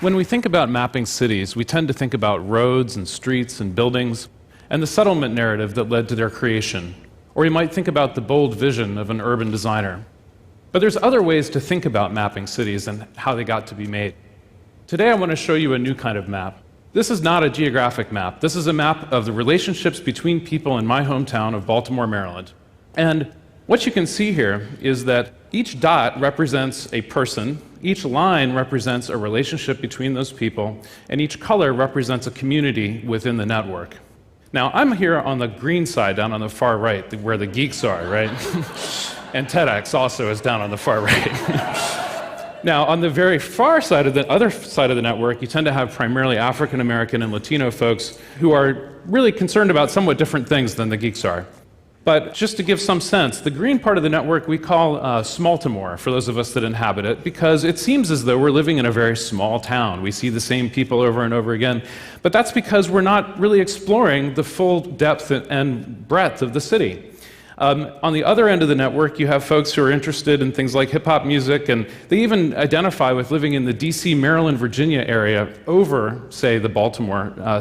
When we think about mapping cities, we tend to think about roads and streets and buildings and the settlement narrative that led to their creation. Or you might think about the bold vision of an urban designer. But there's other ways to think about mapping cities and how they got to be made. Today I want to show you a new kind of map. This is not a geographic map. This is a map of the relationships between people in my hometown of Baltimore, Maryland. And what you can see here is that each dot represents a person, each line represents a relationship between those people, and each color represents a community within the network. Now, I'm here on the green side, down on the far right, where the geeks are, right? And TEDx also is down on the far right. Now, on the very far side of the other side of the network, you tend to have primarily African American and Latino folks who are really concerned about somewhat different things than the geeks are. But just to give some sense, the green part of the network we call Smalltimore, for those of us that inhabit it, because it seems as though we're living in a very small town. We see the same people over and over again. But that's because we're not really exploring the full depth and breadth of the city. On the other end of the network, you have folks who are interested in things like hip-hop music, and they even identify with living in the DC, Maryland, Virginia area over, say, the Baltimore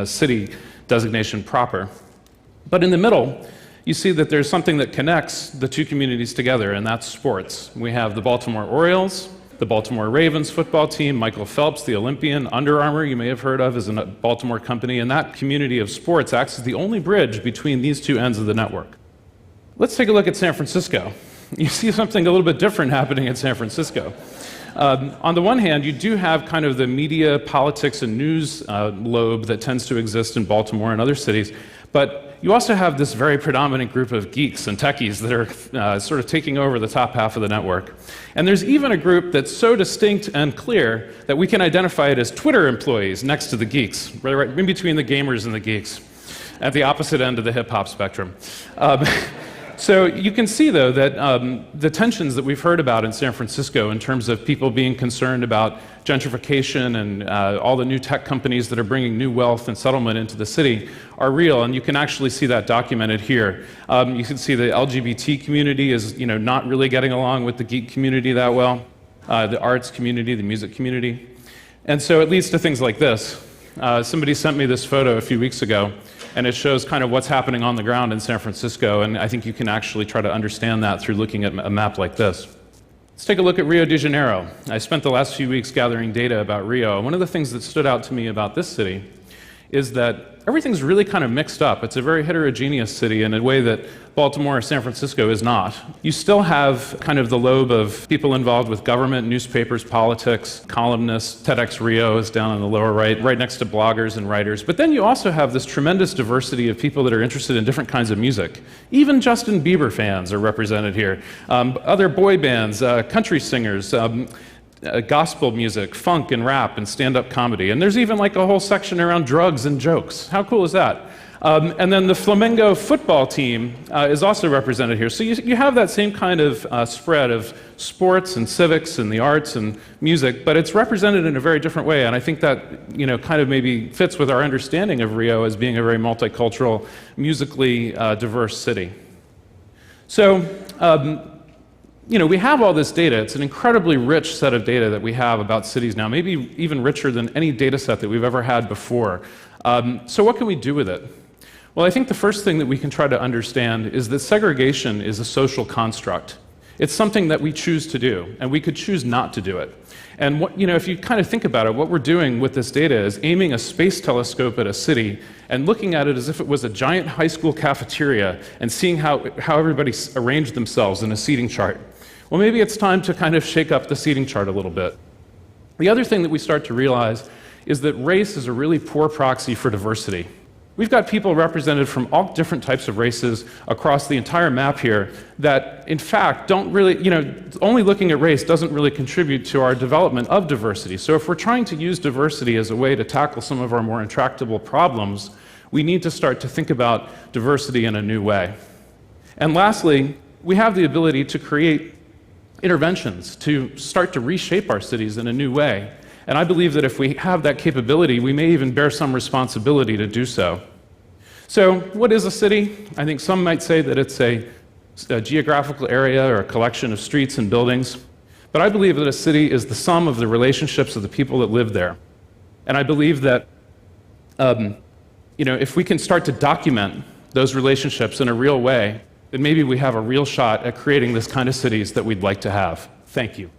city designation proper. But in the middle, you see that there's something that connects the two communities together, and that's sports. We have the Baltimore Orioles, the Baltimore Ravens football team, Michael Phelps, the Olympian, Under Armour, you may have heard of, is a Baltimore company, and that community of sports acts as the only bridge between these two ends of the network. Let's take a look at San Francisco. You see something a little bit different happening in San Francisco. On the one hand, you do have kind of the media, politics, and news lobe that tends to exist in Baltimore and other cities, but you also have this very predominant group of geeks and techies that are sort of taking over the top half of the network. And there's even a group that's so distinct and clear that we can identify it as Twitter employees next to the geeks, right in between the gamers and the geeks, at the opposite end of the hip-hop spectrum. So you can see, though, that the tensions that we've heard about in San Francisco in terms of people being concerned about gentrification and all the new tech companies that are bringing new wealth and settlement into the city are real, and you can actually see that documented here. You can see the LGBT community is, not really getting along with the geek community that well, the arts community, the music community. And so it leads to things like this. Somebody sent me this photo a few weeks ago, and it shows kind of what's happening on the ground in San Francisco, and I think you can actually try to understand that through looking at a map like this. Let's take a look at Rio de Janeiro. I spent the last few weeks gathering data about Rio. One of the things that stood out to me about this city is that everything's really kind of mixed up. It's a very heterogeneous city in a way that Baltimore or San Francisco is not. You still have kind of the lobe of people involved with government, newspapers, politics, columnists. TEDx Rio is down on the lower right next to bloggers and writers. But then you also have this tremendous diversity of people that are interested in different kinds of music. Even Justin Bieber fans are represented here. Other boy bands, country singers, gospel music, funk and rap and stand-up comedy. And there's even like a whole section around drugs and jokes. How cool is that? And then the Flamengo football team is also represented here. So you have that same kind of spread of sports and civics and the arts and music, but it's represented in a very different way. And I think that kind of maybe fits with our understanding of Rio as being a very multicultural, musically diverse city. So we have all this data. It's an incredibly rich set of data that we have about cities now, maybe even richer than any data set that we've ever had before. So what can we do with it? Well, I think the first thing that we can try to understand is that segregation is a social construct. It's something that we choose to do, and we could choose not to do it. And if you kind of think about it, what we're doing with this data is aiming a space telescope at a city and looking at it as if it was a giant high school cafeteria and seeing how everybody arranged themselves in a seating chart. Well, maybe it's time to kind of shake up the seating chart a little bit. The other thing that we start to realize is that race is a really poor proxy for diversity. We've got people represented from all different types of races across the entire map here that, in fact, don't really, only looking at race doesn't really contribute to our development of diversity. So if we're trying to use diversity as a way to tackle some of our more intractable problems, we need to start to think about diversity in a new way. And lastly, we have the ability to create interventions to start to reshape our cities in a new way. And I believe that if we have that capability, we may even bear some responsibility to do so. So what is a city? I think some might say that it's a geographical area or a collection of streets and buildings. But I believe that a city is the sum of the relationships of the people that live there. And I believe that if we can start to document those relationships in a real way, then maybe we have a real shot at creating this kind of cities that we'd like to have. Thank you.